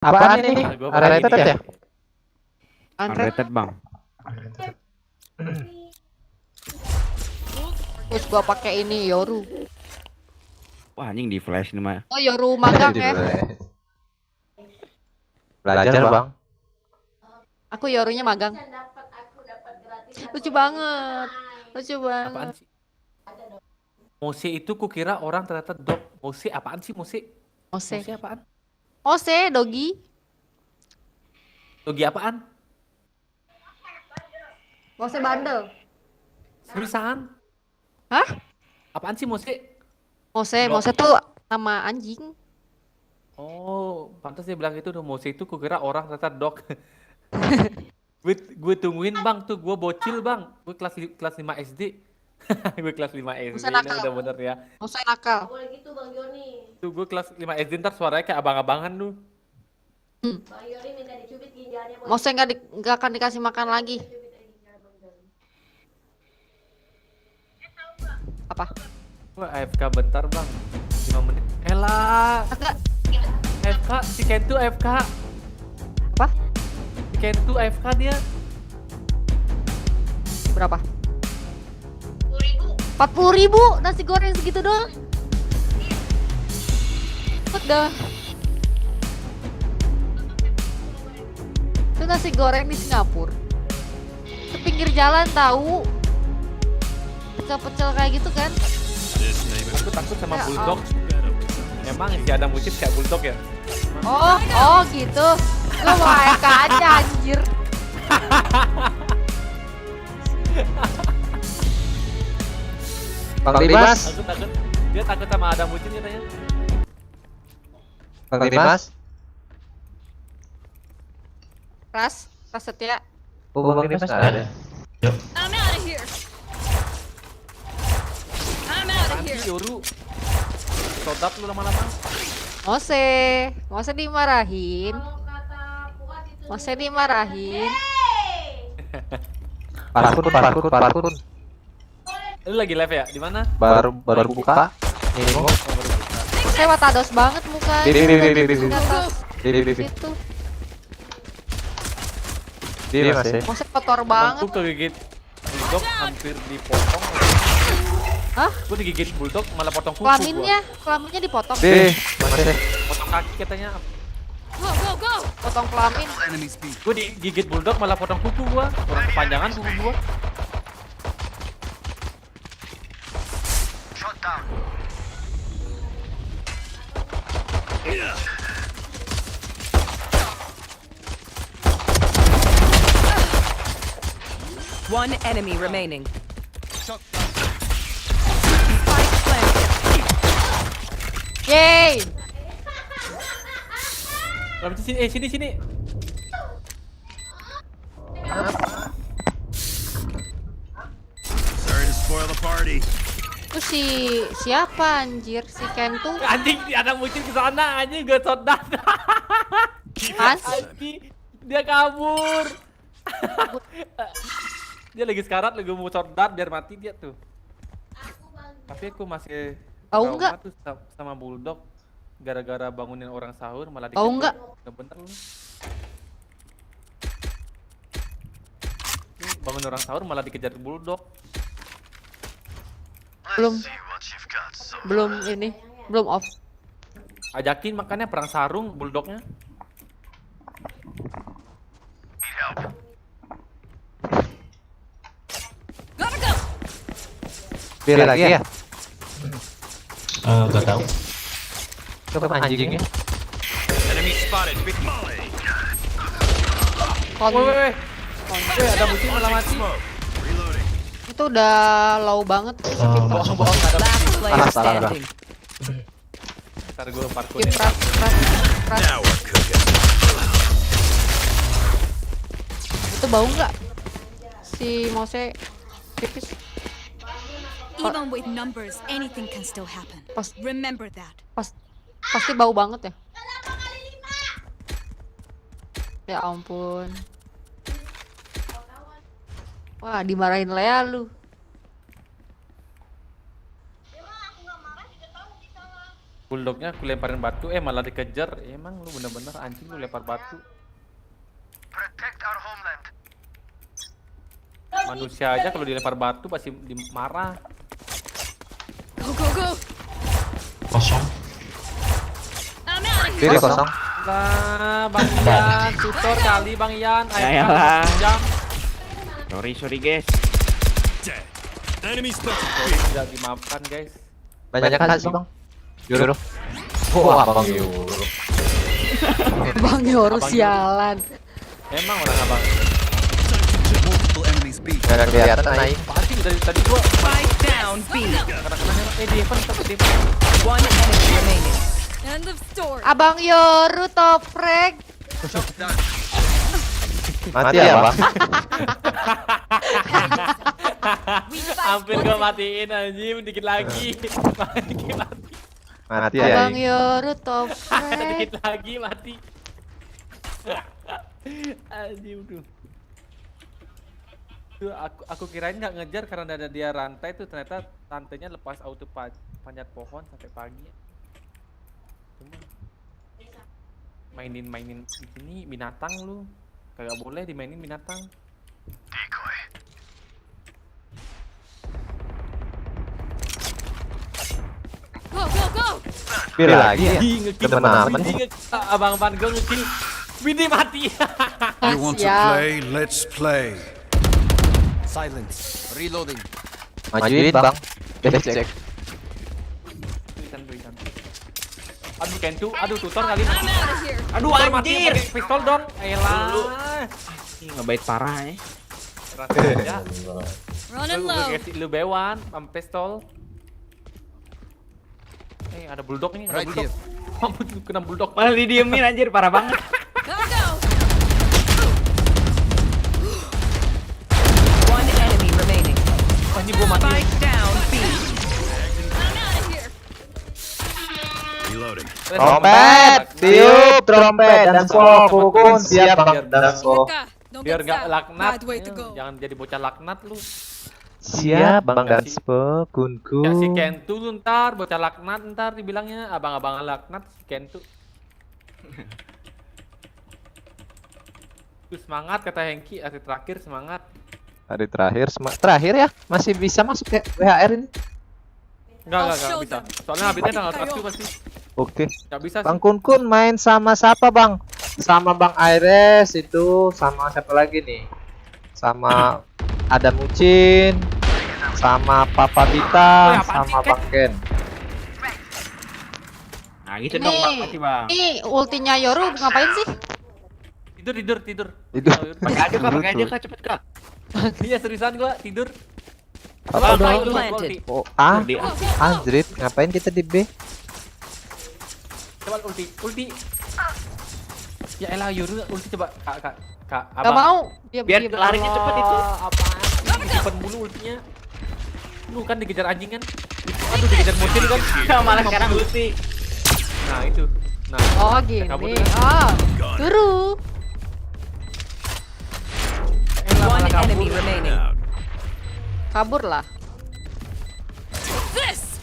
Apaan ini? Unrated ya? Unrated bang. Terus gua pakai ini Yoru. Wah anjing di flash nih mah. Oh Yoru magang ya. Belajar bang. Aku Yorunya magang. Lucu banget. Lucu Apaan banget. sih? Mose itu kukira orang ternyata dog. Mose apaan sih Mose? Ose. Mose apaan? Ose Dogi. Dogi apaan? Ose bandel. Seriusan? Hah? Apaan sih Mose? Mose tuh nama anjing. Oh, pantas dia bilang itu. Mose itu kukira orang ternyata dog. gue tungguin bang tuh, gue bocil bang. Gue kelas 5 SD. Gue kelas 5 SD. Mose nakal. Udah bener ya. Mose nakal. Boleh gitu Bang Joni. Tuh gue kelas 5 SD ntar suaranya kayak abang-abangan tuh. Bang Joni minta dicubit ginjalnya. Mose nggak akan dikasih makan lagi. Apa? Gue AFK bentar bang. 5 menit. Elah. Agak. AFK, si Kentu AFK. Apa? Si Kentu AFK dia. Berapa? 40.000 nasi goreng segitu doang. Udah. Itu nasi goreng di Singapura. Sepinggir jalan tahu. Pecel-pecel kayak gitu kan. Aku takut sama Ya, bulldog. Emang si Adam Ucip kayak bulldog ya? Oh gitu. Lu mau AFK aja anjir. Bang Dimas. Takut. Dia takut sama Adam Ucip katanya. Bang Dimas. Ras Setia. Oh, Bang Dimas nggak ada. I'm out of here. I'm out of Nanti here. Yoru. Sodap lu lama-lama. Mose dimarahin. Kalau kata Fuad itu Mose dimarahin. Parakun. Lu lagi live ya? Di mana? Baru buka. Ini Oh, baru buka. Mose watados banget mukanya. Di Gitu. Mas ya. Mose kotor banget. Aku kegigit bulldog hampir dipotong. Hah? Gue digigit bulldog malah potong kuku. Kelaminnya dipotong. Mas ya. Potong kaki katanya. Go. Potong kelamin. Gue digigit bulldog malah potong kuku gua. Kurang kepanjangan kuku gua. One enemy remaining. Yeay. Lalu sini. Sorry to spoil the party. Itu siapa anjir? Si Kentu. Anjing ada muncul ke sana anjing gue sodat. Kan? Anjing dia kabur. Dia lagi sekarat lagi mau sodat biar mati dia tuh. Tapi aku masih Tahu trauma nggak? tuh sama bulldog gara-gara bangunin orang sahur malah Tahu dikejar. nggak? Nggak bener lu. Bangun orang sahur malah dikejar bulldog. Belum ini. Belum off. Ajakin makanya perang sarung bulldognya. Gotta go. Dia lagi ya. Gak tahu. Coba anjingnya. Enemy spotted. Big Molly. Woi. Ada musuh malah mati. Reloading. Itu udah low banget. Bohong ada Last player salah. standing. Ntar gue parkurin. Skip ras. Now we're cooking. Itu bau nggak? Si Mose tipis. Even with numbers, anything can still happen. Pas- Remember that. Pasti bau banget ya. Ya ampun. Wah, dimarahin Lea lu. Bulldognya aku lemparin batu, malah dikejar. Emang lu bener-bener anjing lu lempar batu. Manusia aja kalau dilempar batu pasti marah. Go, go, go. Kosong. I'm out of B here. kosong. Lah, Bang Ian, tutor kali Bang Ian. Ya Ayo, lah. jam. Sorry guys. Dead. Enemy spotted. Tidak dimaafkan, guys. Banyak kan sih bang? Yoro. Wah bang Yoro. Bang Yoro Abang sialan. Emang orang abang. Multiple enemies B. Gak ada kelihatan naik. Pasti dari tadi gua Spike down B. kadang-kadang di Evan tapi di One enemy remaining. End of story. Abang Yoru toprek. Mati ya bang? hampir gua matiin anjing dikit lagi. Mati ya. Abang Yoru toprek. Dikit lagi mati. Anjing tuh. Tuh aku kirain nggak ngejar karena ada dia rantai tuh, ternyata tantenya lepas auto panjat pohon sampai pagi. Cuma mainin ini binatang lu. Kagak boleh dimainin binatang. Go, go, go. B lagi ya? Ngekill Temen-temen. Abang Van gue ngekill. Bini mati. You want to Siap. play? Let's play. Silence. Reloading. Majuin bang. Cek. Tulisan. Aduh Kentu, aduh tutor kali. I'm out of here. Aduh Tutor mati anjir. pakai pistol dong. Elah. Ih, ngebaik parah ya. Rasa aja. Running Lu low. kasih lu bewan, sama pistol. Ada bulldog nih, ada Right bulldog. Mampus lu kena bulldog. Malah didiemin anjir parah banget. Go, go. One enemy remaining. Anjing gua mati. Spike down B. I'm out of here. Reloading. Trompet, tiup trompet dan pukul siap bang dan Mecca. Don't Biar get gak sad. laknat. Bad way to go. Jangan jadi bocah laknat lu. siap bang dan Kasih- sepekunku. Ya si Kentu lu ntar bocah laknat ntar dibilangnya abang-abang laknat si Kentu. Tuh semangat kata Hengki, hari terakhir semangat. Hari terakhir ya masih bisa masuk ke WHR ini. Enggak show bisa. them. Soalnya habisnya tanggal 1 pasti. Oke. Enggak bisa Bang sih. Kun Kun main sama siapa bang? Sama Bang Aires itu, sama siapa lagi nih? Sama Adam Mucin, sama Papa Bita, sama Bang Ken. Nah gitu dong bang, Nih. masih bang. Ini ultinya Yoru ngapain sih? Tidur. Itu Pakai aja kak, pakai aja kak, cepet kak. Iya seriusan gua tidur. apa Spike dong? planted. Oh, Di anjrit, ngapain kita di B? Coba ulti. Ya elah Yoru ulti coba kak Gak abang. mau. Dia Biar dia- larinya cepet itu. Apaan sih? Disimpan mulu ultinya. Lu kan dikejar anjing kan? Aduh dikejar mucin kan? malah sekarang ulti. Nah itu. Nah. Oh gini. Kabur udah. Oh. Turu. Elah, One malah kabur. enemy remaining. Out. Kabur lah. This.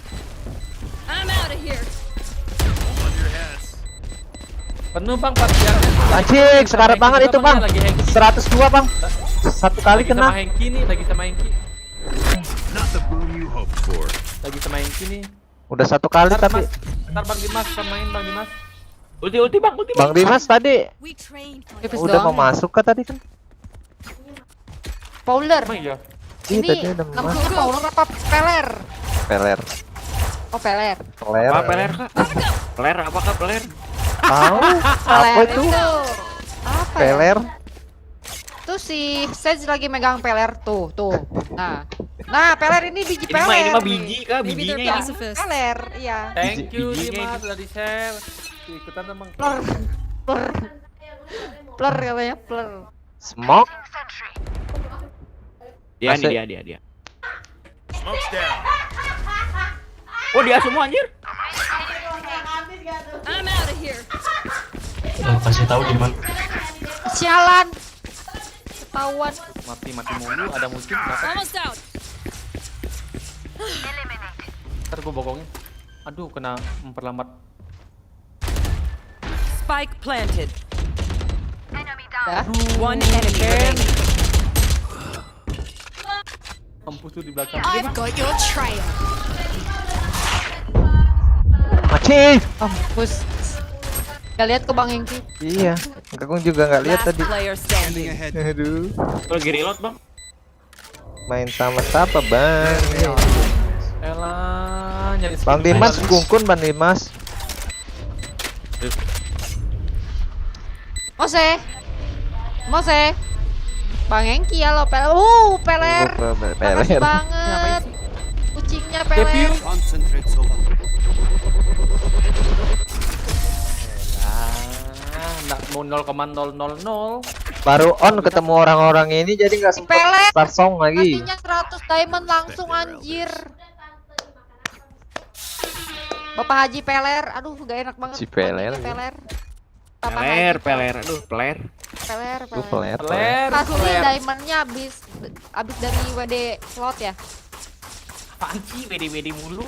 I'm out of here. On your hats. Penuh bang pas yang Anjing, sekarat banget itu bang. Lagi Hengki. 102 bang. Satu kali Lagi sama kena. Hengki nih, lagi sama Hengki. Not the boom you hoped for. Lagi sama Hengki nih. Udah satu kali Ntar tapi Bang Dimas kan main Bang Dimas. Ulti bang, ulti Bang Dimas tadi We train for Tipis udah mau doang. masuk ke tadi kan? Powler. Emang iya. Iya Ini tadi udah mau masuk. namanya Powler apa Peler? Peler. Oh Peler. Peler. Apa peler kak? Peler apa kak peler? Tahu apa Peler itu? Apa ya? Peler. Tuh si Sage lagi megang peler tuh. Nah peler ini biji Ini peler. mah nih. biji kak, Maybe they're bijinya ya. pacifist. Peler, iya. Thank you bijinya Dimas udah di-share. Tuh, ikutan emang. Pler. Pler. Pler katanya, pler. Smoke. Dia Asik. nih dia. Smoke's down. Oh dia semua anjir. I'm out of here. Kasih tahu di mana. Sialan. Ketahuan. Mati mulu ada muncul kenapa? Almost out. Ntar gua bokongin. Aduh kena memperlambat Spike planted. Ya. One enemy remaining. Kampus tuh di belakang. I've got your trail. Mati. Mampus. Gak lihat ke Bang Hengki. Iya, aku juga nggak lihat Last tadi. player standing. Aduh, Lagi reload bang. main sama siapa bang? Elah, nyari Bang skin Dimas, bagus. kungkun Bang Dimas. Mose. Bang Hengki ya lo peler. Peler. Makasih Peler. banget. Kucingnya Debut. peler. Concentrate, Sova. Nggak mau 0,000. Baru on ketemu orang-orang ini jadi nggak sempet Peler. start song lagi. Matinya 100 diamond langsung anjir. Bapak Haji Peler. Aduh, gak enak banget. Si Peler. Manggilnya Peler. Bapak Peler, Haji peler, aduh peler. Peler, Tuh peler. peler. Pasti Peler. diamondnya abis dari WD slot ya. Apaan sih, WD mulu.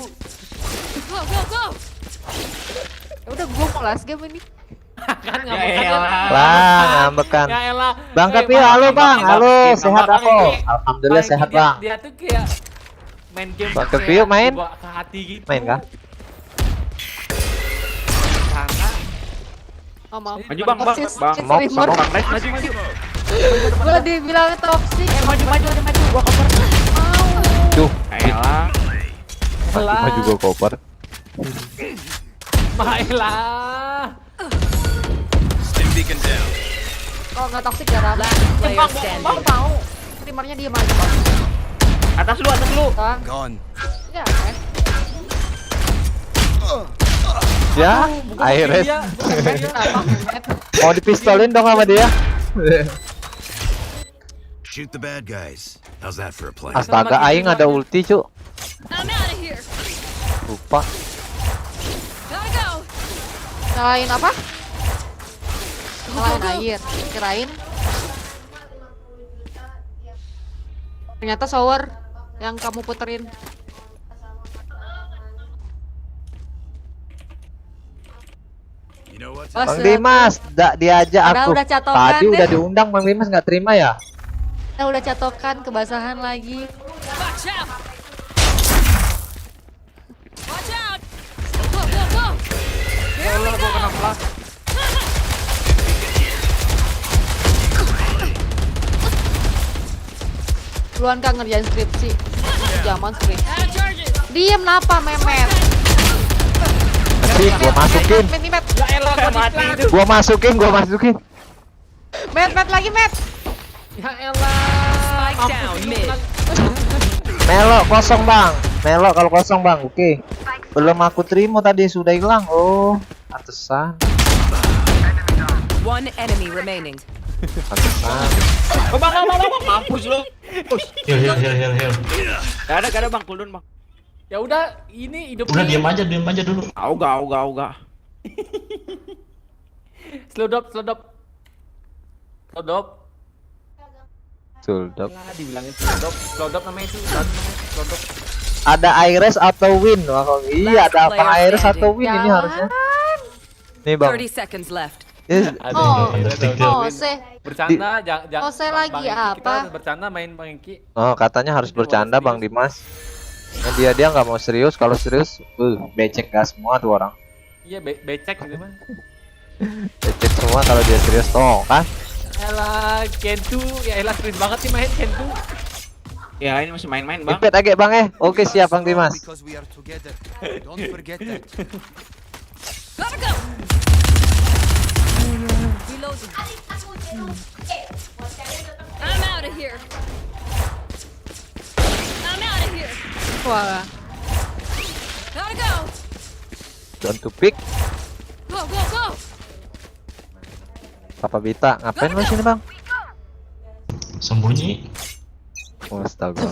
Go, go, go. Ya udah gua mau last game ini. Kan Ya ngambek elah. Lah, ngambekan. Ya elah. Bang Eh, tapi Bang, halo bang, nambah, halo nambah, sehat nambah, aku. nambah. Alhamdulillah Bang, sehat dia- bang. Dia tuh kayak main game Bang tuh Kevi, kayak main? dibawa ke hati gitu. Main kah? Sana. Oh maaf. Maju bang, bang, Persis, bang. Mau streamer. sama Bang, maju, maju. Gua dibilang toxic. Maju, gua cover. Tuh, Elah. Fatima juga koper. Baiklah. Stim beacon down. Kalau nggak toxic jarang. Last player standing. Bang mau. Streamernya dia maju. Atas lu, atas lu. Bang. Gone. Ya, kan? Ya, akhirnya Dia, Kenapa, Mehmet? mau dipistolin dong sama dia. Shoot the bad guys. How's that for a plan? Astaga, aing ada ulti cuk. I'm out of here. Lupa. Gotta go. Nyalain apa? Nyalain air. Kirain. Ternyata shower yang kamu puterin. You know what? Bang Dimas, diajak Padahal aku. udah catokan Tadi deh. udah diundang Bang Dimas nggak terima ya? Kita udah catokan kebasahan lagi. Watch out. Watch out. Go, go, go. Here we go. Duluan kan ngerjain skripsi. Zaman skripsi. Out of charges. Diem napa memet? Nanti gua masukin, Met. Ya elah, kok Mati diklat. itu. gua masukin. Met lagi met. Ya elah. Spike Mampus down, lu, mid. kan. Melo kosong bang, Melo kalau kosong bang, oke. Belum aku terima tadi sudah hilang. Oh, pantesan, One enemy remaining. pantesan. Oh, bang, mampus lu. Heal. Gak ada bang, cooldown bang. Ya udah, ini hidup Udah ini. diam aja dulu. Auga. Slow drop. Suldop. Lah, dibilangin slow drop namanya itu. Slow drop. Ada Iris atau Win? Wah, kok iya Last ada apa player Iris atau standing. Win ini Jangan. harusnya. Nih bang, 30 seconds left. Yes. Oh, Understick oh, se. Bercanda, jangan. Oh, saya lagi Kita apa? bercanda main Bang Engki. Oh katanya harus bercanda bang Dimas. Nah, dia nggak mau serius. Kalau serius, becek gas semua tuh orang. Iya, becek gitu man. Becek semua kalau dia serius toh kan? Elah, Kentu, ya elah keren banget sih main Kentu. Ya ini masih main-main bang. Ipet agak bang Oke siap bang Dimas. Because we are together. Don't forget that. Gotta go. Reloading. I'm out of here. I'm out of here. Wah, Gotta go. Don't to pick. Go, go, go. Papa Bita, ngapain lu sini bang? Sembunyi. Oh, astaga.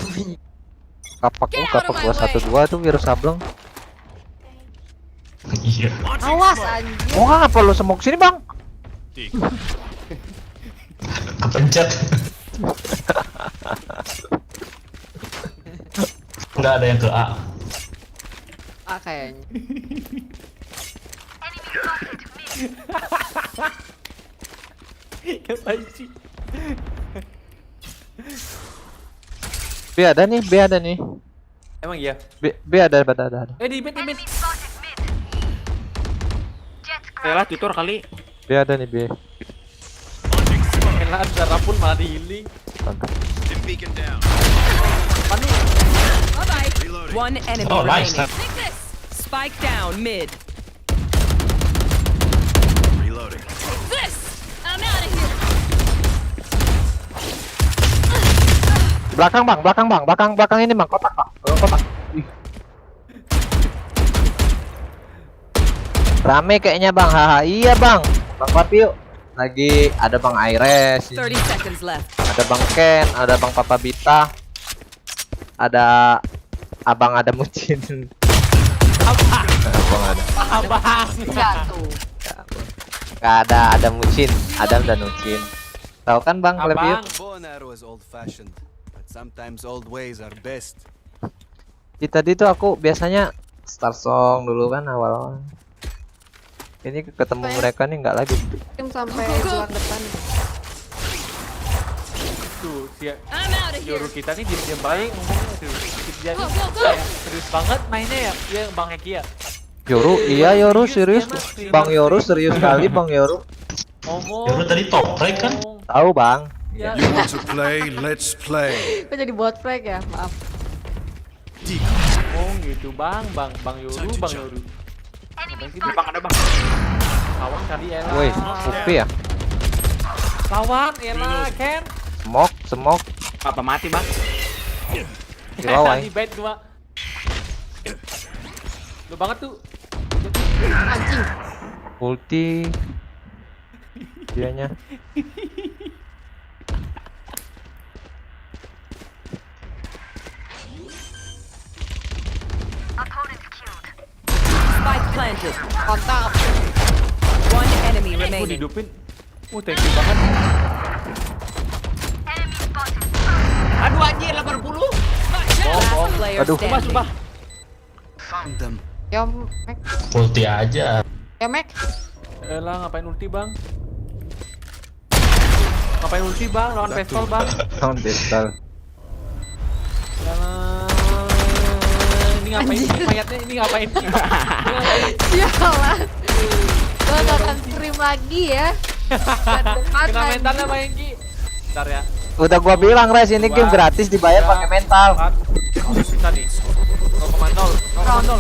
Kapak 212 tuh virus sableng. Iya. awas anjir. Oh, ngapa lu semuk sini bang? Kepencet. Nggak ada yang ke A. Ah kayaknya. Ngapain sih? B ada nih. Emang iya? B ada. Di mid. Lah tutor kali. B ada nih B. Elah, darah pun malah di healing. Stim beacon down. Bye-bye. Reloading. One enemy Oh, nice. remaining. Take this. Spike down mid. Reloading. This. I'm out of here. Belakang ini bang, kotak bang. Kotak. Ih. Rame kayaknya bang, haha iya bang. Bang Papi yuk. Lagi ada bang Aires, 30 seconds left. ada bang Ken, ada bang Papa Bita, ada abang ada Mucin. Abang ada. Enggak tuh. Gak ada Mucin, Adam dan Mucin. Tahu kan bang, lebih. Bow and arrow is old-fashioned, but sometimes old ways are best. Tadi tuh aku biasanya start song dulu kan awal. Ini ketemu mereka nih nggak lagi. Tim sampai keluar depan. Tuh, si I'm out of here. Yoru kita nih diam baik ngomongnya tuh. Dia Go, nih go, go. kayak serius banget mainnya ya. Iya, Bang Eki ya. Yoru, iya Yoru serius. Serius, Bang Yoru serius sekali Bang Yoru. Ngomong. Yoru tadi top rank kan? Tahu bang. Ya. You want to play? Let's play. Kok jadi bot flag ya? Maaf. Ngomong gitu, Bang Yoru. Ngapain sih, Bang ada bang. Lawang kali ya. Woi, UP ya. Lawang, elah, Ken. Semok. Apa mati bang? Di bawah. Tadi bait gua. Lu banget tuh. Anjing. Ulti. Dianya. Spike planted. Kontak. One enemy Gua remaining. dihidupin. Thank you banget. Aduh anjir 80. Last player Aduh. standing. Found them. Ya Mek. Ulti aja. Ya Mek. Elah, ngapain ulti, Bang? Ngapain ulti, Bang? Lawan pistol, Bang. Sound pistol. Elah. Ini ngapain sih mayatnya? Ini ngapain sih? Sialan. Gua gak akan stream lagi ya. Kena mentalnya, Bang Eki. Bentar ya. Udah gua bilang Res ini game gratis dibayar pakai mental. Bisa nih. 0,0. 0,0.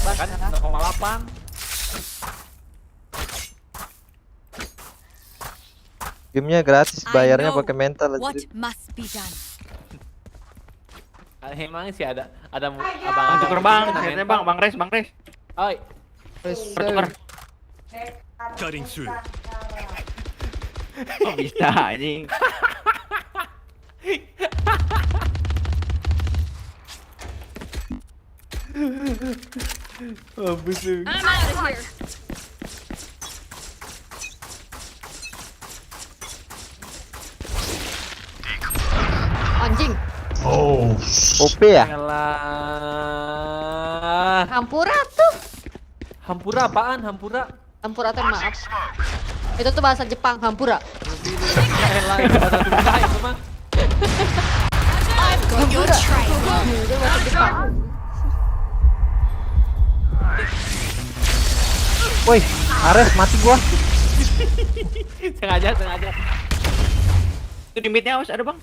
Kan 0,8. Gamenya gratis, bayarnya pakai mental. What must be done? Emang sih ada abang Tuker bang, akhirnya bang, bang Res. Oi. Tuker. Cutting through. Oh bisa anjing. Bagus lu. I'm out of here. Anjing. Oh. OP ya? Elah. Hampura tuh. Hampura apaan? Hampura? Hampura tuh maaf. Itu tuh bahasa Jepang, hampura. Elah, itu bahasa Sunda itu mah. Hampura. Itu bahasa Jepang. Woi, Ares mati gua. Sengaja. Itu di midnya awas ada bang.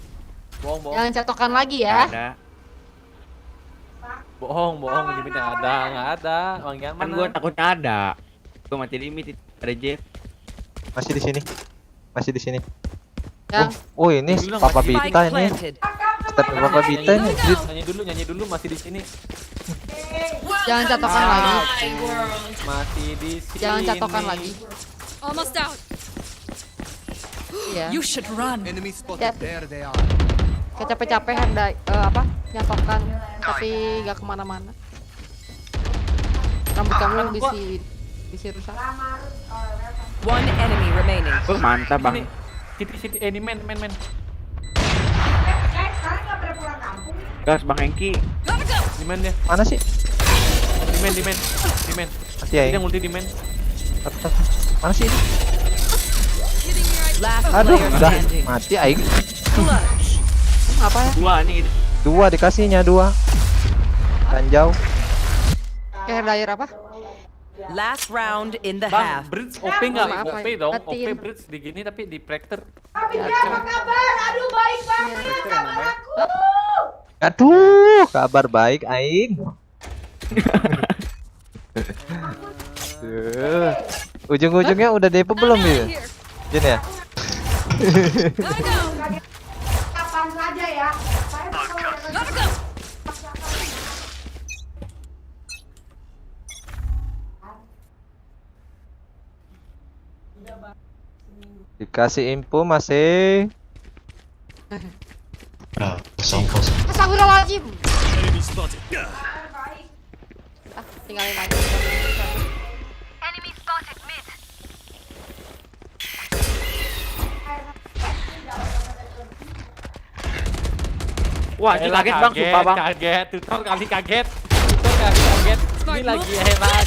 Bohong. Jangan catokan lagi Nggak ya. ada. Bohong. Limitnya nggak ada. Bang Yan Kan mana? gua takutnya ada. Gua mati limit itu. Ada Jeff. Masih di sini. Yang Oh, ini Bilang Papa masih Bita Spike ini. planted. Step Papa Bita ini. Jit. Nyanyi dulu masih di sini. jangan catokan lagi. Masih di sini. Jangan catokan lagi. Almost out. Iya. You should run. Enemy Ya. spotted. There they are. Capek-capek hendak nyatokan tapi gak kemana-mana. Rambut kamu bisa rusak. One enemy remaining. Oh mantap bang. Siti, ini men. Gas bang Hengki. Gotta go. Di men ya. Mana sih? Di men. Mati ya. Yang ulti di men. Mana sih ini? Last Aduh, player udah standing. mati aing. Clutch. Apa ya? Dua nih. Dua dikasihnya dua. Ranjau. Hair dryer apa? Last round in the Bang, half. bridge OP nggak? Apa? OP dong, OP Matiin. bridge di gini tapi di Practor. Tapi dia apa kabar? Aduh baik banget kabar aku. Aduh, kabar baik aing. Tuh. Ujung-ujungnya udah depo belum gitu? Jin ya? Kapan saja ya. Saya bakal Dikasih info masih. Nah, kosong. Astagfirullahaladzim. Tinggalin aja. Wah, ini kaget bang, sumpah bang. Kaget, tutor kali kaget. Tutor kali kaget. Ini lagi hebat.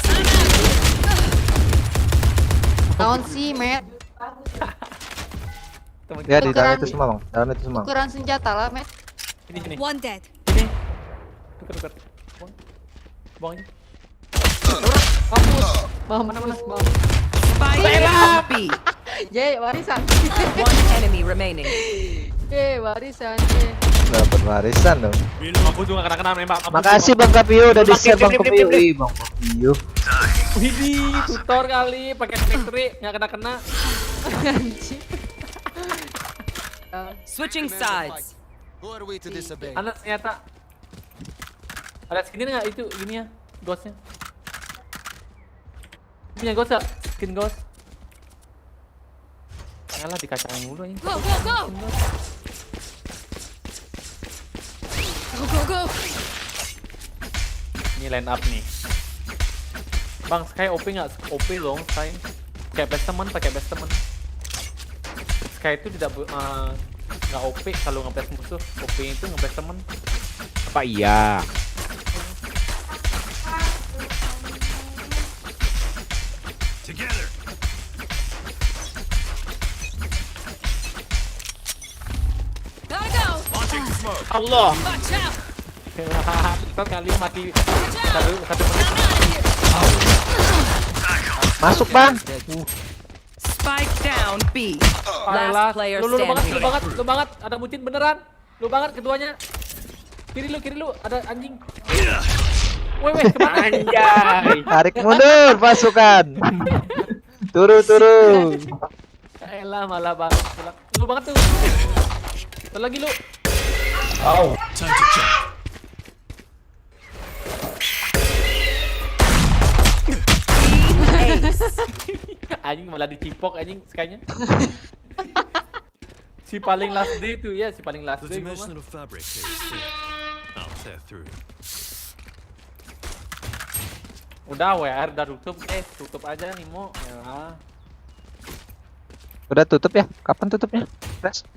Naon sih, Matt? Ya di dalam itu semua bang, dalam itu semua. Ukuran senjata lah, Matt. Ini. One dead. Ini. Tuker. Buang aja. Mampus, Spike down B. J, warisan. One enemy remaining. Warisan, J. Dapat warisan dong. Aku juga kena nembak. Makasih Bang Kapio udah di-share Bang Kapio. Ih, Bang Kapio. Widih, tutor kali pakai factory nggak kena. Switching sides. Who are we to disobey? Anak ternyata ada skin nggak itu ininya ghostnya? Punya ghost nggak? Skin ghost? Ngalah dikacangin mulu ini. Go, go, go. Go, go, go. Ini line up nih. Bang, Sky OP nggak? OP dong, Sky. Kayak best teman, pakai best teman. Sky itu tidak nggak OP kalau nge-best musuh. OP itu nge-best teman. Apa iya? Gotta go. Allah. Watch out. Tutor kali mati satu menit. Masuk Bang. Spike down B. Alah, Last player lu standing. banget, ada mucin beneran. Lu banget keduanya. Kiri lu, ada anjing. Weh, kemana? Anjay. Tarik mundur pasukan. Turu. Elah malah bang. Lu banget tuh. Satu lagi lu. Oh, Anjing malah dicipok anjing sekanya. Si paling last day tuh ya, si paling last day. Gua mah. fabric here. I'll tear through. Udah WR udah tutup aja nih Mo. Ya. Udah tutup ya? Kapan tutupnya? Res?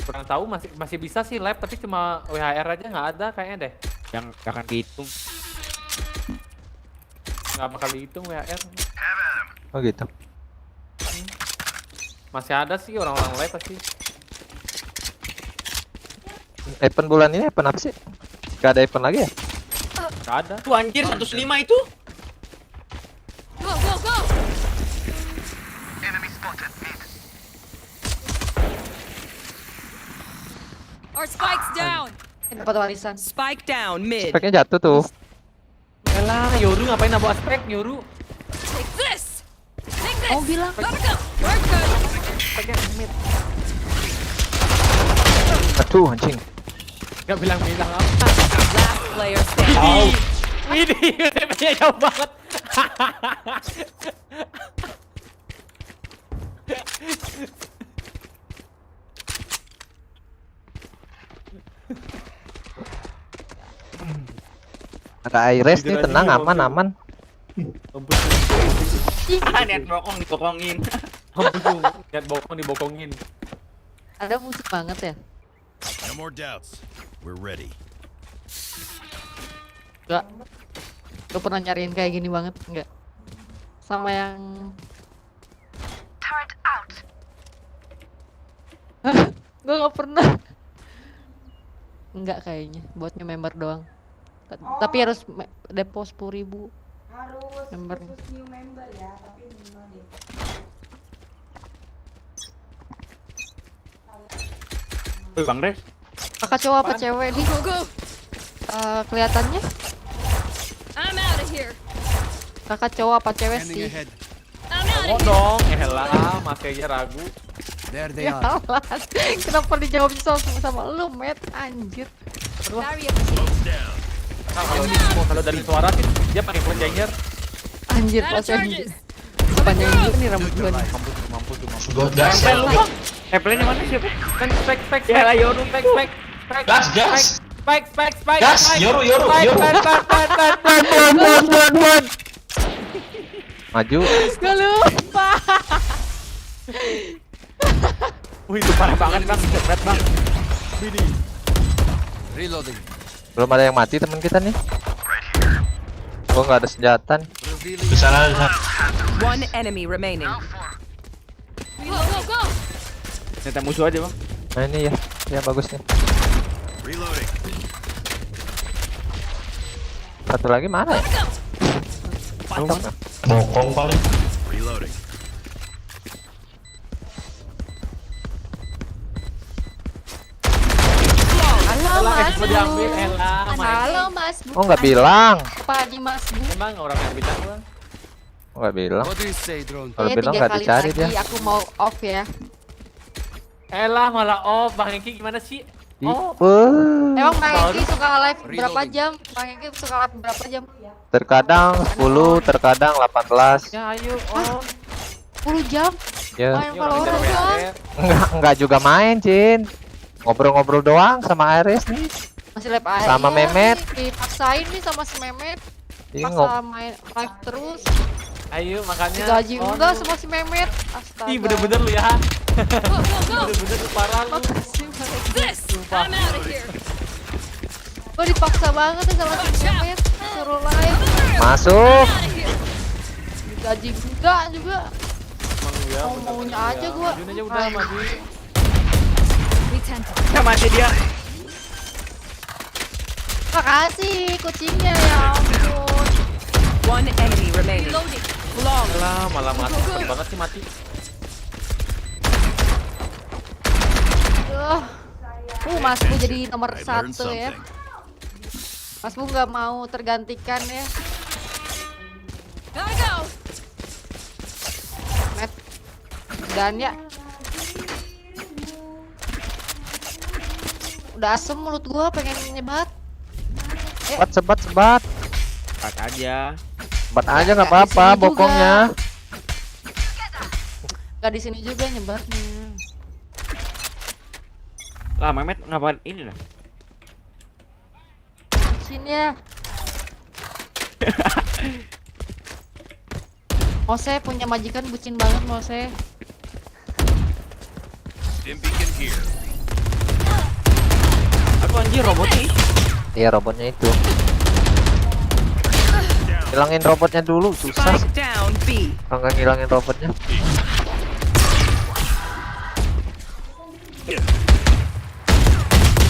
Kurang tahu masih bisa sih live tapi cuma WHR aja nggak ada kayaknya deh. Yang akan dihitung. Nggak bakal dihitung WHR. Oh gitu. Masih ada sih orang-orang live pasti. Event bulan ini event apa sih? Gak ada event lagi ya? Nggak ada. Tuh anjir 105 itu. Go, go, go. Our spike's down. Dapat warisan. Spike down mid. Speknya jatuh tuh. Elah, Yoru ngapain nambah aspek Yoru? Take this. Take this. Oh, bilang. Gotta go. We're good. Aspeknya mid. Aduh anjing. Nggak bilang-bilang apa. Last player standing. Widih, TP-nya jauh banget. Ada Iris nih tenang aman. Niat bokong dibokongin. Lihat bokong dibokongin. Ada musik banget ya? No more doubts. We're ready. Enggak. Lu pernah nyariin kayak gini banget? Enggak. sama yang gue nggak pernah. Enggak kayaknya, buatnya member doang. Tapi harus depo 10.000. Harus Member. khusus new member ya, tapi minimal deh. Bang Res. Kakak cowok apa cewek nih? Go, go. Kelihatannya I'm out of here. kakak cowok apa cewek Scanning sih? ahead. I'm out Oh of here. dong, elah, masih aja ragu. There they Ya are. Allah, kenapa dijawab sama lu, Matt? Anjir. Barrier placed. Kalau dari suara sih dia pakai flash changer. Anjir, Out of pas charges. panjang juga nih rambut Dude, gue you're nih. live. Mampu tuh. Good gas. Tempel lu bang. Plan mana siapa? Spek. Ya lah, Yoru. Spek. Gas, gas. Spek. Gas, Yoru. Maju. Gak lupa. Wih, itu parah banget bang, berat bang. Reloading. Belum ada yang mati teman kita nih. Gua nggak ada senjata. Revealing. Di sana. One enemy remaining. Go, go, go. Ternyata musuh aja bang. Nah ini ya, ya bagus nih. Reloading. Satu lagi mana ya? Go. Bokong paling. Reloading. Halo Mas Mau Bu. diambil elah. Halo Mas Bu. Oh nggak bilang. Apa di Mas Bu? Emang orang yang bisa bang. Oh, nggak bilang. What do you say, drone? Kalau Kayaknya bilang 3 nggak kali dicari lagi dia. aku mau off ya. Elah malah off. Bang Hengki gimana sih? Oh, Emang Bang Hengki suka live berapa Reloading. jam? Bang Hengki suka live berapa jam? Terkadang 10, terkadang 18. ya ayo off. 10 jam? Ya, Main Valorant doang. enggak juga main, Cin. Ngobrol-ngobrol doang sama Ares nih. Masih live aja. Sama Memet. Dipaksain nih sama si Memet. Ini Paksa main live terus. Ayo makanya. Digaji oh, enggak lu. sama si Memet. Astaga. Ih bener-bener lu ya. Go, go, go. Bener-bener lu parah lu. Makasih banget. This. I'm out of here. Gue dipaksa banget nih sama si Memet. Suruh live. masuk. Out of here. Digaji enggak juga. Emang lu ya. Mau bener-bener maunya ya. aja gua. Majuin aja udah Ayo. maju. Sama aja dia. Makasih kucingnya ya ampun. One enemy remaining. Reloading. Long. Elah malah mati. Cepet banget sih mati. Mas Bu jadi nomor 1 ya. Mas Bu nggak mau tergantikan ya. Gotta go. Met. Dan ya. Udah asem mulut gua pengen nyebat. Sebat. Cepat aja. Sebat aja nggak Nggak di apa-apa sini juga. bokongnya. Gak di sini juga nyebatnya. Lah, Mehmet ngapain ini lah? Sini ya. Mose punya majikan bucin banget Mose. Aku anjir robotnya. Iya robotnya itu. Hilangin robotnya dulu susah sih. Spike down B. Kalau nggak ngilangin robotnya.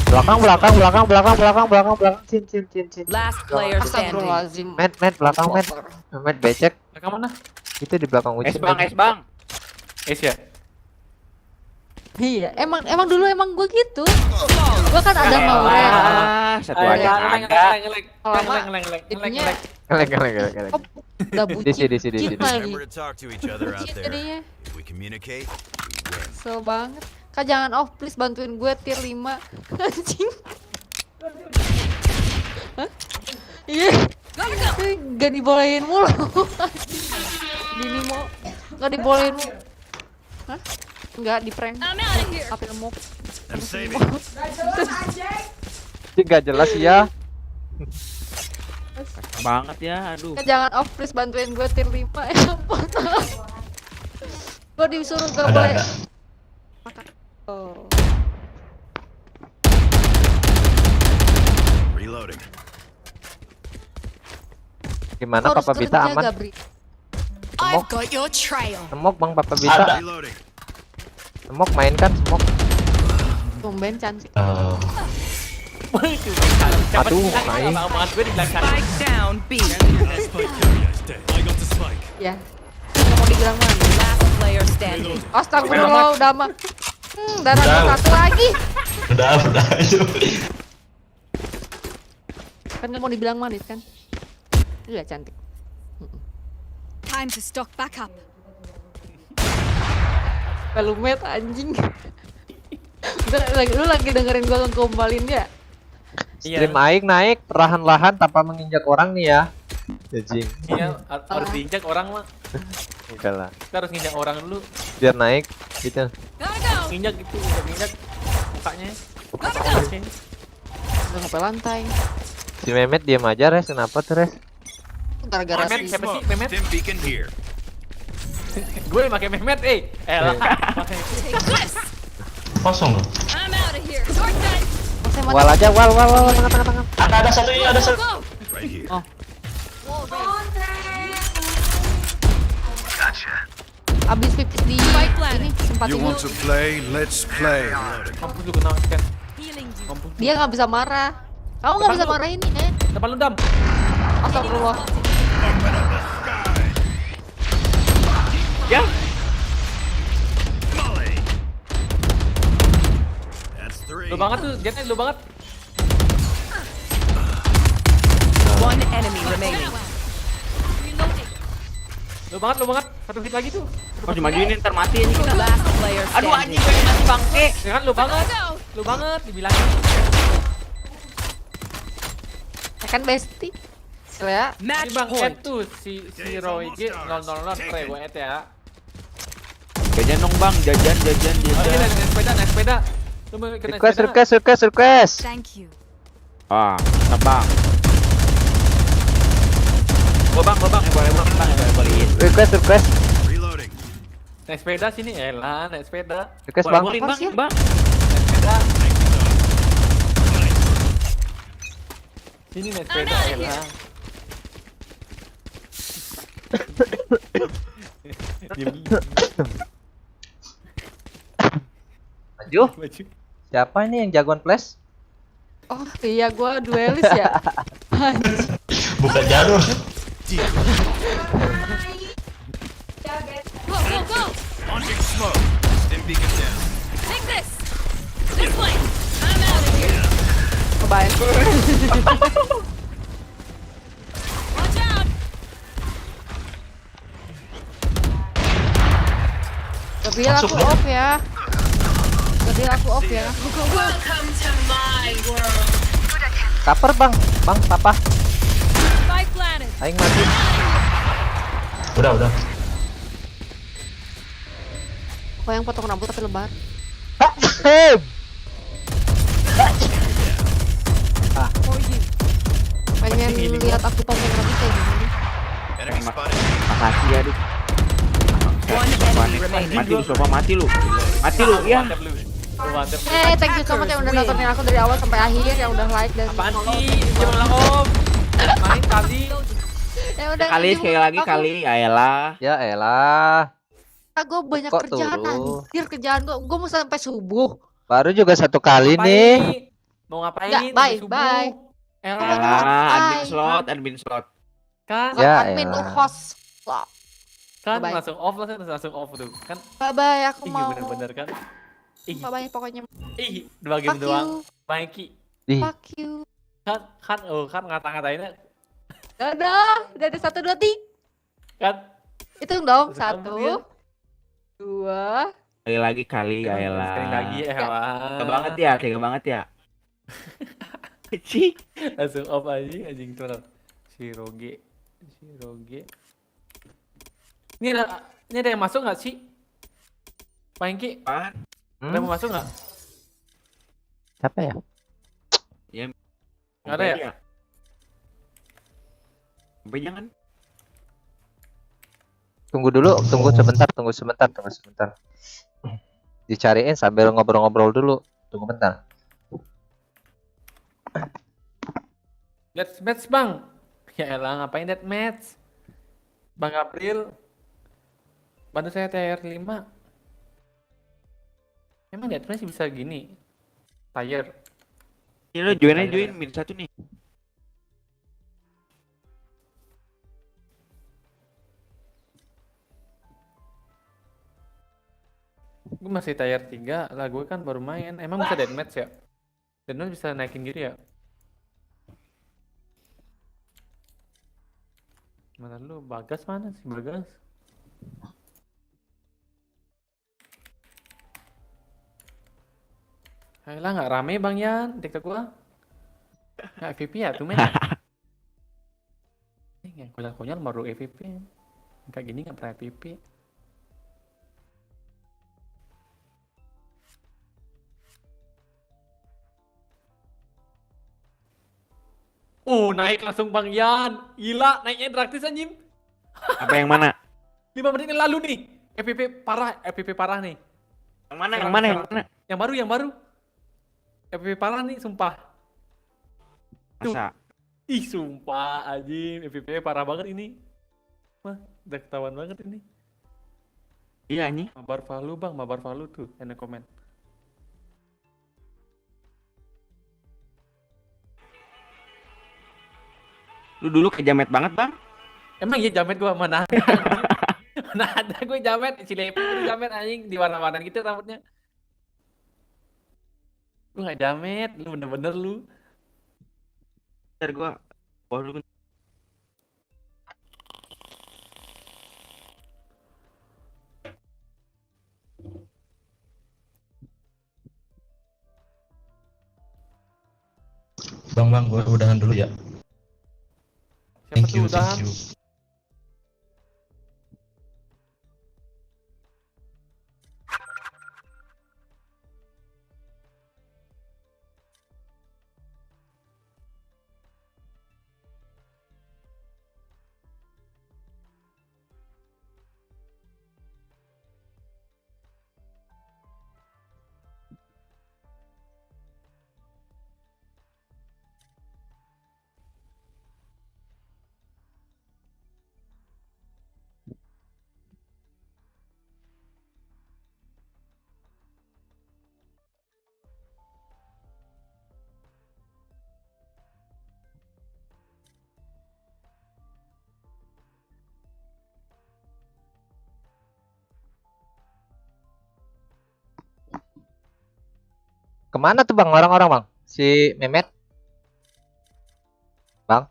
Belakang. Cin. Last player standing. Astagfirullahaladzim. Met belakang Met becek. Belakang mana? Itu di belakang Es Ucin. bang, es bang. Es ya. Iya, emang dulu emang gue gitu. Gue kan ada Mauren. Ah, satu aja kagak. Jadinya Ngelek. udah bucin. Di sini. lagi. Remember to talk to each other out Bucin there. jadinya. If we communicate, we win. So banget. Kak jangan off please bantuin gue tier 5. Anjing. Hah? Iya. Gak dibolehin mulu. Gini mau gak dibolehin mulu. Hah? Enggak di prank. I'm out of here. Apel mau. I'm saving. Gak jelas ya. Banget ya, aduh. Kak jangan off please bantuin gue tier 5 ya ampun. Gue disuruh gak boleh. Ada. Oh. Reloading. Gimana Harus Papa Bita terjaga, aman? Bri. Semok, got your trail. semok bang Papa Bita. Ada. Semok main kan semok. Tumben cantik. Aduh, main. Abang-abangan gue di belakang. Spike down B. Ya. Nggak mau dibilang mana? Last player standing. Astagfirullah, udah mah. Darah Udah. gua satu lagi. Udah, ayo. Kan nggak mau dibilang manis kan? Iya cantik. Time to stock back up. Pelumet anjing. Lu lagi dengerin gua ngombalin dia. Stream Aing naik perlahan-lahan tanpa menginjak orang nih ya. Jajing. Iya, harus diinjak orang mah. Enggak lah. Kita harus nginjak orang dulu. Biar naik gitu. Gotta go. Nginjak gitu, nginjak mukanya. Gotta go. Oke. Udah ngapain lantai. Si Mehmet diam aja Res, kenapa tuh Res? Gara-gara Mehmet, si siapa sih Mehmet? Gue yang pakai Mehmet, elah. Take this. Kosong loh. I'm out of here. Sword set. saya mau Wal aja, wal, tengah. Ada satu ini, ada Go, satu. go. abis pipis di Spike planted. ini tempat You ini. want to play? Let's play. Mampus lu kena kan. Healing you. Mampus. Dia nggak bisa marah. Kamu nggak bisa marah ini, Depan lu dam. Astagfirullah. Ya. Lu banget tuh, jetnya lu banget. One enemy remaining. Reloading. Lu banget. Satu hit lagi tuh. Oh cuma gini ntar mati ini kita. Last player Aduh anjing standing. gue mati bangke. Ya kan lu banget. Go. Lu banget dibilangin. Ya kan besti. Ya. Ini Match Bang point. Ed tuh si Roy G 000 pre gue Ed ya. Jajan dong bang, jajan. Oh, ini naik sepeda. Lu mau kena Request. Thank you. Ah, bang. Bang, boleh. Request. Naik sepeda sini, elah, naik sepeda. Request bang. Boleh Apa bang, sih? bang. Naik sepeda. Sini naik sepeda, elah. Maju. Baju. Siapa ini yang jagoan flash? Oh iya, gua duelis ya. Anjing. Bukan jalur. Go. Take this. This way. I'm out of here. Kebayang. Watch out. Tapi aku off ya. Jadi aku off ya. Welcome to my world. Kaper bang, papa. Spike planted. Aing mati. Udah. Kok yang potong rambut tapi lebar? Pengen lihat aku potong rambut kayak gini. Makasih ya, Dik. One enemy remaining. Mati lu, sofa mati lu. Ya. Mantap lu. Lu mantap. Thank you so much yang udah nontonin aku dari awal sampai akhir, yang udah like dan Apaan sih? Jangan lah om. Main kali. yang udah Kali sekali lagi aku. kali, ayolah. Ya elah. Gue banyak Kok kerjaan turun? anjir, kerjaan gue mau sampai subuh. Baru juga satu kali nih. Mau ngapain? Nggak, bye, Sampai subuh. bye. Elah. Ayolah, admin slot. Kan, Ya, Admin elah. host. kan Bye. langsung off tuh. Kan, Bye bye, aku ih mau. bener-bener kan. Ih, Bye bye pokoknya. ih, 2 game Fuck doang. you. Mikey. Ih, Fuck you. Kan ngata-ngatainnya Dadah, udah ada 1, 2, 3. kan. Hitung dong, Ambil. 1, 2. Sekali lagi kali, ayolah. Sekali lagi elah. Tega banget ya. Cih. Langsung off aja anjing tuh. Si Roge. Ini ada yang masuk nggak sih? Mikey, Apaan? ada yang mau masuk nggak? siapa ya? Nggak ada ya? Sampai jangan. Tunggu sebentar. Dicariin sambil ngobrol-ngobrol dulu. Tunggu bentar. Deathmatch bang. Ya elah ngapain deathmatch? Bang April. Bantu saya tier 5. Emang di atasnya bisa gini? Tier. Ini lo join aja, join min 1 nih. Gue masih tier 3 lah, gue kan baru main. Emang bisa deathmatch ya? Deathmatch bisa naikin diri ya? Mana lu? Bagas mana sih Bagas? Ayolah nggak rame Bang Yan, TikTok gua. Nggak FVP ya tuh men. Yang konyol-konyol baru FVP. Kayak gini nggak pernah FVP. Naik langsung Bang Yan. Gila, naiknya drastis anjing. Apa yang mana? 5 menit yang lalu nih. FVP parah nih. Yang mana? Yang mana? Yang mana? Yang baru. FVP parah nih, sumpah. Tuh. Masa? Ih, sumpah anjing, FVP parah banget ini. Wah, udah ketahuan banget ini. Iya nih. Mabar Valu Bang, Mabar Valu tuh, yang komen. Lu dulu kejamet banget, Bang. Emang iya jamet gua mana? Mana ada gue jamet, si Lepi itu jamet anjing di warna-warna gitu rambutnya. Gue nggak jamet, lu bener-bener lu. Ntar gua dulu. Bang, gue udahan dulu ya. Siapa Thank tuh you, udahan? thank you. Kemana tuh Bang orang-orang Bang? Si Mehmet? Bang?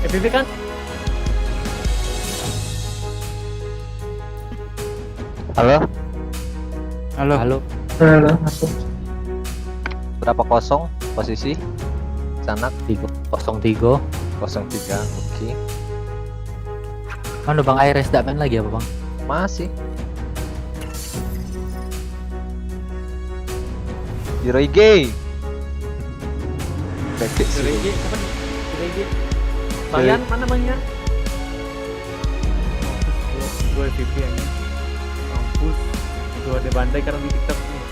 FVP kan? Halo? Halo. Berapa kosong posisi? Sana 03. 03. Oke. Mana Bang Aires tidak main lagi apa Bang? Masih. Hiroige. Bebek sih. Hiroige, siapa nih? Hiroige. Bang Yan, mana Bang Yan? Gue FVP anjing. Mampus. Gue ada bandai karena di TikTok nih.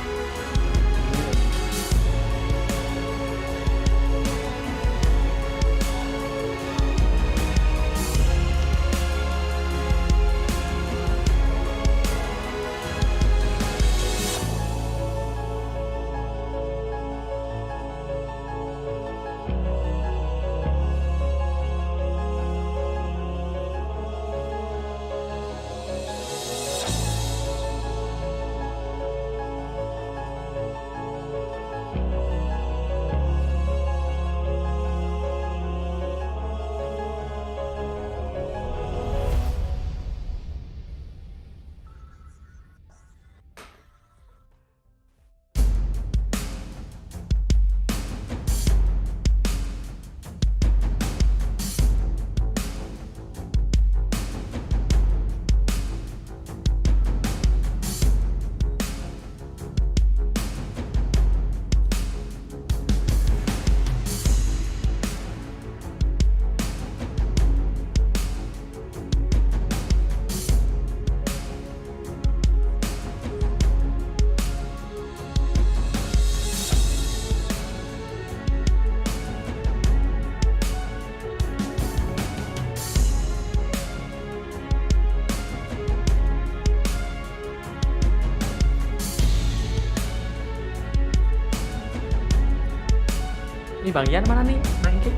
Bang Yan mana nih? Bangke.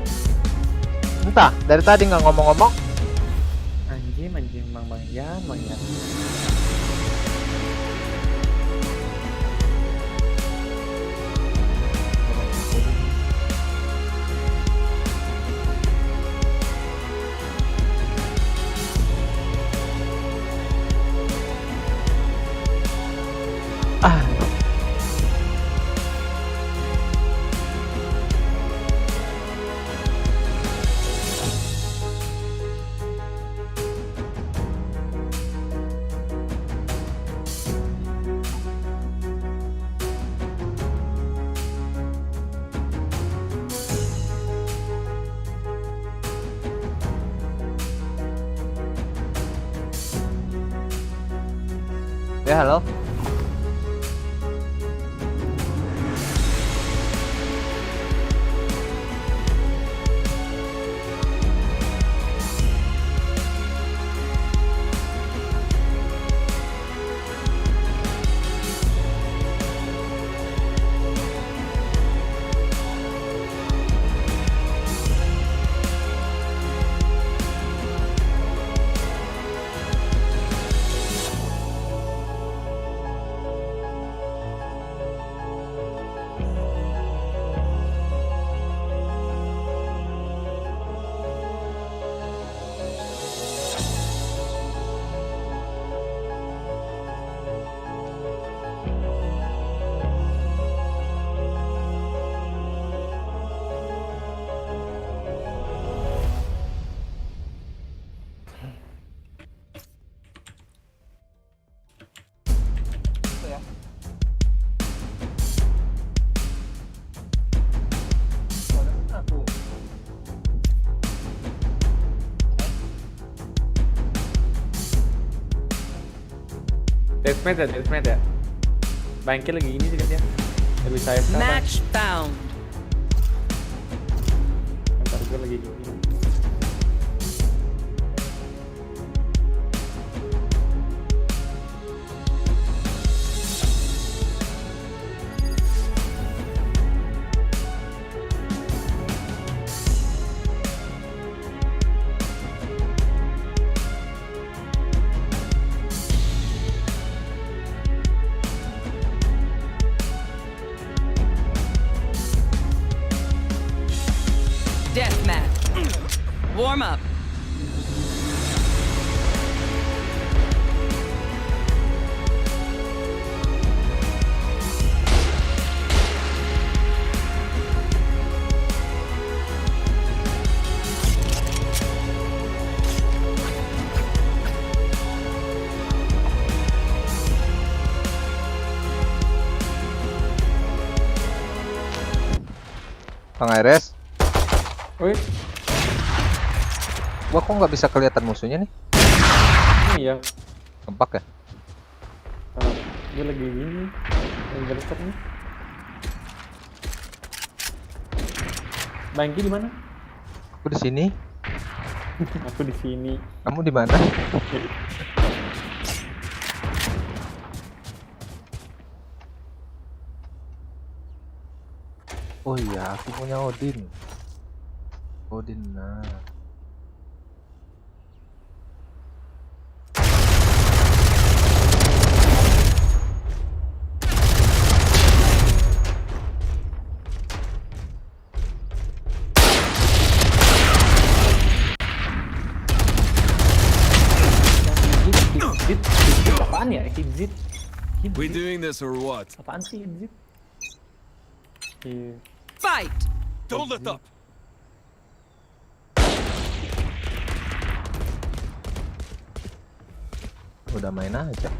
Entah, dari tadi nggak ngomong-ngomong. Anjing Bang Yan. Ah, ya halo. Deathmatch ya. Bangke lagi ini sih kan dia. Lebih saya sekarang. Match found. Ntar gue lagi gini. Deathmatch. Warm up. Bang Aires, Woi, gua kok nggak bisa kelihatan musuhnya nih? ini ya. Kempak ya? Gue lagi gini. Lagi bercet nih. Bangki di mana? Aku di sini. Aku di sini. Kamu di mana? Oh iya, aku punya Odin. Odin, nah. Hit apaan ya? Hit. We doing this or what? Apaan sih hit? Iya. Fight. Don't let up. Udah main aja.